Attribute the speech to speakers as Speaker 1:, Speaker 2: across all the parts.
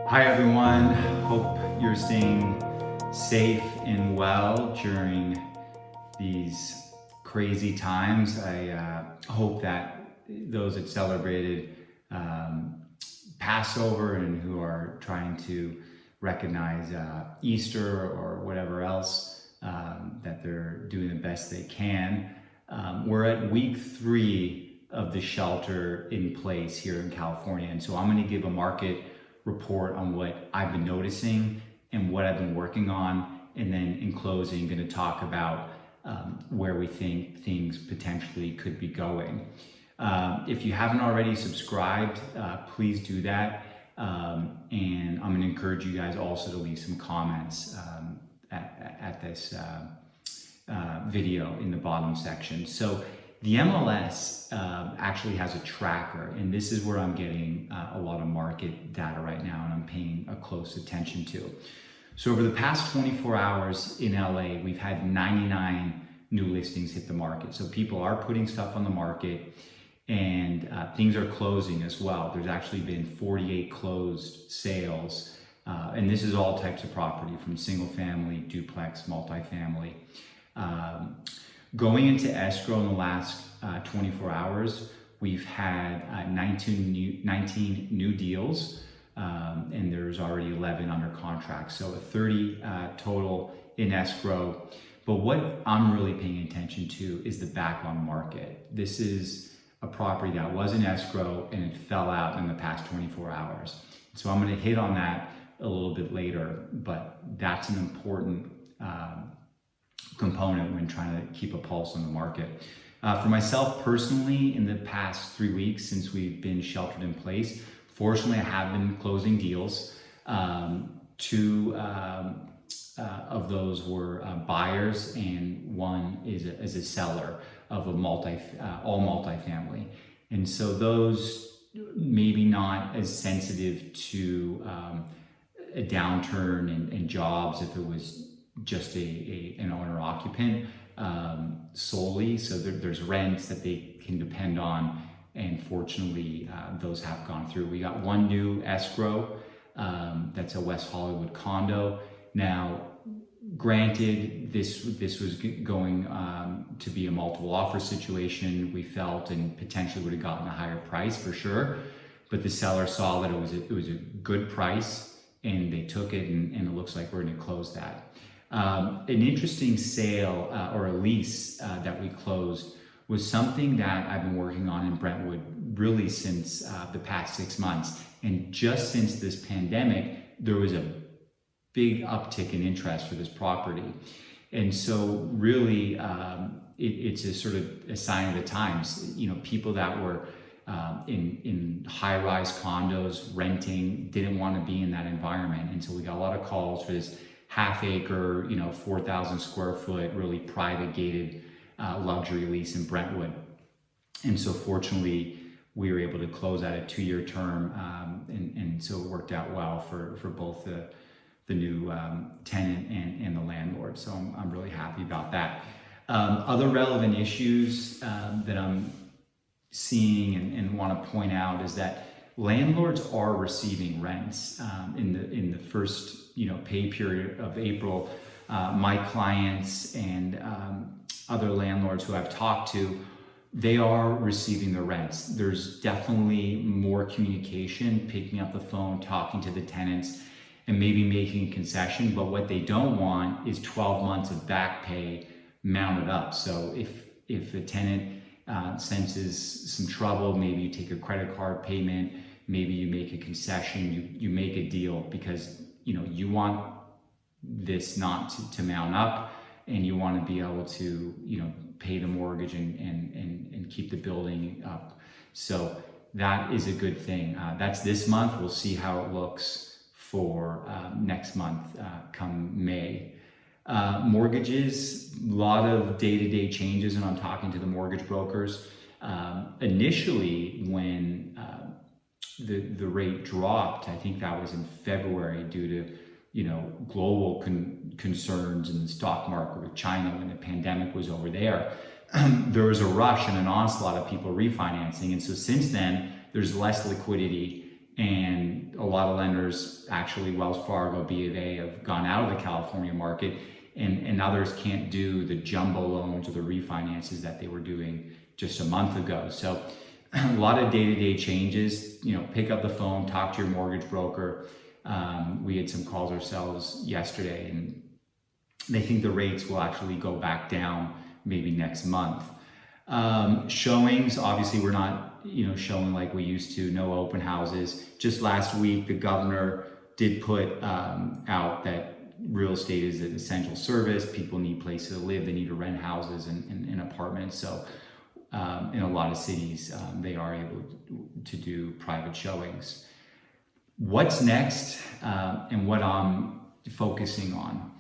Speaker 1: Hi everyone, hope you're staying safe and well during these crazy times. I hope that those that celebrated Passover and who are trying to recognize Easter or whatever else, that they're doing the best they can. We're at week 3 of the shelter in place here in California, and so I'm going to give a market report on what I've been noticing and what I've been working on, and then in closing going to talk about where we think things potentially could be going. If you haven't already subscribed, please do that, and I'm going to encourage you guys also to leave some comments at this video in the bottom section. So the MLS actually has a tracker, and this is where I'm getting a lot of market data right now, and I'm paying a close attention to. So over the past 24 hours in LA, we've had 99 new listings hit the market. So people are putting stuff on the market, and things are closing as well. There's actually been 48 closed sales, and this is all types of property, from single family, duplex, multifamily. Going into escrow in the last 24 hours, we've had 19 new deals, and there's already 11 under contract. So a 30 total in escrow. But what I'm really paying attention to is the back on market. This is a property that was in escrow and it fell out in the past 24 hours. So I'm going to hit on that a little bit later, but that's an important component when trying to keep a pulse on the market. For myself personally, in the past 3 weeks since we've been sheltered in place, fortunately I have been closing deals. Two of those were buyers, and one is a seller of a all multifamily. And so those maybe not as sensitive to a downturn in jobs if it was just an owner occupant solely. So there's rents that they can depend on, and fortunately those have gone through. We got one new escrow, that's a West Hollywood condo. Now granted, this was going to be a multiple offer situation, we felt, and potentially would have gotten a higher price for sure, but the seller saw that it was a good price and they took it, and it looks like we're going to close that. An interesting sale or a lease that we closed was something that I've been working on in Brentwood really since the past 6 months. And just since this pandemic, there was a big uptick in interest for this property. And so really, it's a sort of a sign of the times. You know, people that were in high-rise condos renting didn't want to be in that environment. And so we got a lot of calls for this half-acre, 4,000 square foot, really private gated luxury lease in Brentwood. And so fortunately, we were able to close out a 2-year term, and so it worked out well for both the new tenant and the landlord. So I'm really happy about that. Other relevant issues that I'm seeing and want to point out is that landlords are receiving rents in the first pay period of April. My clients and other landlords who I've talked to, they are receiving the rents. There's definitely more communication, picking up the phone, talking to the tenants, and maybe making a concession. But what they don't want is 12 months of back pay mounted up. So if a tenant senses some trouble, maybe you take a credit card payment, maybe you make a concession, you make a deal, because you want this not to mount up, and you want to be able to pay the mortgage and keep the building up. So that is a good thing. That's this month. We'll see how it looks for next month come May. Mortgages, a lot of day-to-day changes, and I'm talking to the mortgage brokers. Initially, when the rate dropped, I think that was in February, due to global concerns in the stock market with China when the pandemic was over there. There was a rush and an onslaught of people refinancing, and so since then there's less liquidity And a lot of lenders, actually Wells Fargo, B of A, have gone out of the California market, and others can't do the jumbo loans or the refinances that they were doing just a month ago. So a lot of day-to-day changes. Pick up the phone, talk to your mortgage broker. We had some calls ourselves yesterday, and they think the rates will actually go back down maybe next month. Showings, obviously we're not showing like we used to, no open houses. Just last week, the governor did put out that real estate is an essential service. People need places to live. They need to rent houses and apartments. So in a lot of cities, they are able to do private showings. What's next, and what I'm focusing on?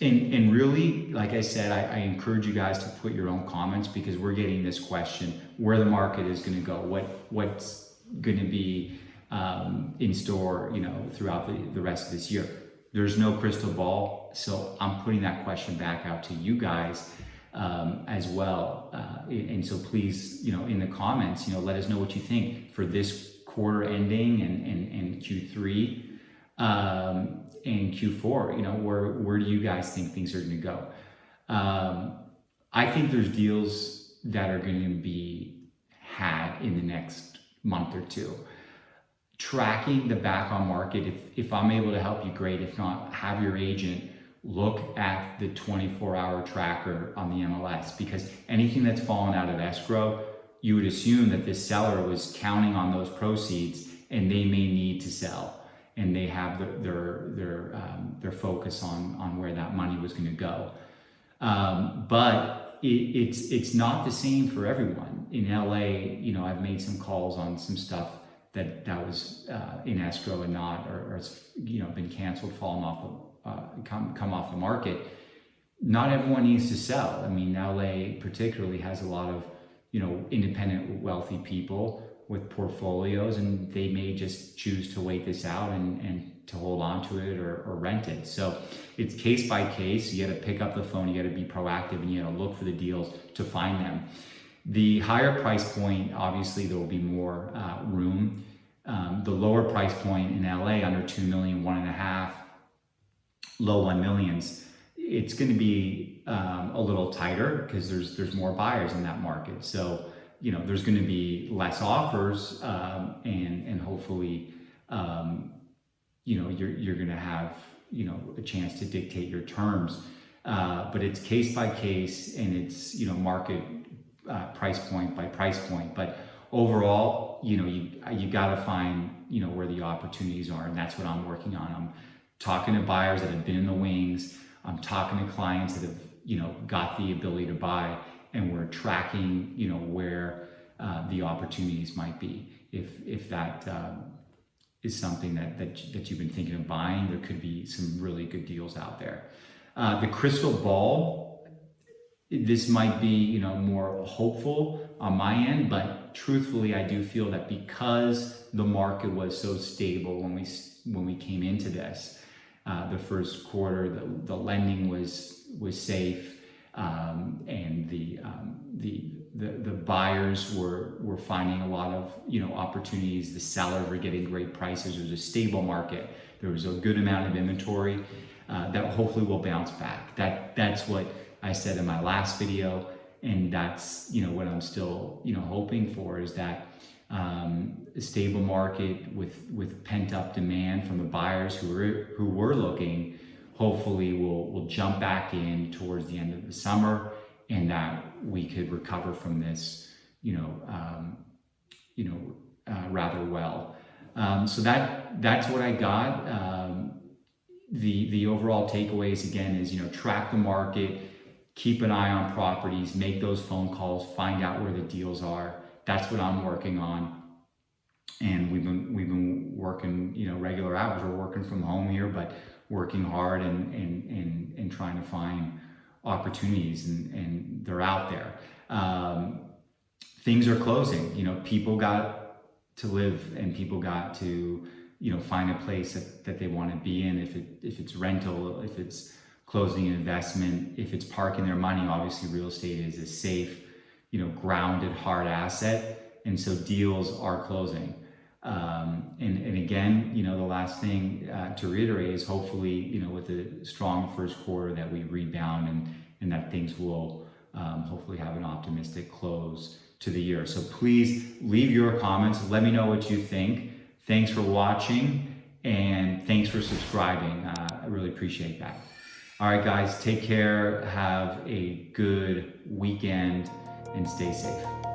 Speaker 1: And really, like I said, I encourage you guys to put your own comments, because we're getting this question, where the market is going to go, what's going to be in store, throughout the rest of this year. There's no crystal ball, so I'm putting that question back out to you guys as well. And so please, in the comments, let us know what you think for this quarter ending and Q3. And Q4, where do you guys think things are going to go? I think there's deals that are going to be had in the next month or two. Tracking the back on market, if I'm able to help you, great. If not, have your agent look at the 24-hour tracker on the MLS, because anything that's fallen out of escrow, you would assume that this seller was counting on those proceeds and they may need to sell. And they have their focus on where that money was going to go, but it's not the same for everyone. In LA, I've made some calls on some stuff that was in escrow and not, or it's been canceled, fallen off, come off the market. Not everyone needs to sell. I mean, LA particularly has a lot of independent, wealthy people with portfolios, and they may just choose to wait this out and to hold on to it or rent it. So it's case by case. You got to pick up the phone, you got to be proactive, and you got to look for the deals to find them. The higher price point, obviously there will be more room. The lower price point in LA, under 2 million, 1.5, low 1 millions, it's going to be a little tighter because there's more buyers in that market. So there's going to be less offers, and hopefully, you're going to have, a chance to dictate your terms. But it's case by case, and it's, market price point by price point. But overall, you got to find, where the opportunities are, and that's what I'm working on. I'm talking to buyers that have been in the wings. I'm talking to clients that have, got the ability to buy. And we're tracking, where the opportunities might be. If that is something that you've been thinking of buying, there could be some really good deals out there. The crystal ball, this might be, more hopeful on my end, but truthfully, I do feel that because the market was so stable when we came into this, the first quarter, the lending was safe. And the buyers were finding a lot of opportunities. The sellers were getting great prices. It was a stable market. There was a good amount of inventory that hopefully will bounce back. That's what I said in my last video, and that's what I'm still hoping for, is that a stable market with pent up demand from the buyers who were looking. Hopefully we'll jump back in towards the end of the summer, and that we could recover from this, rather well. So that's what I got. The overall takeaways again is, track the market, keep an eye on properties, make those phone calls, find out where the deals are. That's what I'm working on. And we've been working, regular hours. We're working from home here, but working hard and trying to find opportunities, and they're out there. Things are closing. People got to live, and people got to find a place that they want to be in. If it's rental, if it's closing an investment, if it's parking their money. Obviously, real estate is a safe, grounded, hard asset, and so deals are closing. And again, the last thing to reiterate is hopefully, with a strong first quarter that we rebound and that things will hopefully have an optimistic close to the year. So please leave your comments. Let me know what you think. Thanks for watching and thanks for subscribing. I really appreciate that. All right, guys, take care. Have a good weekend and stay safe.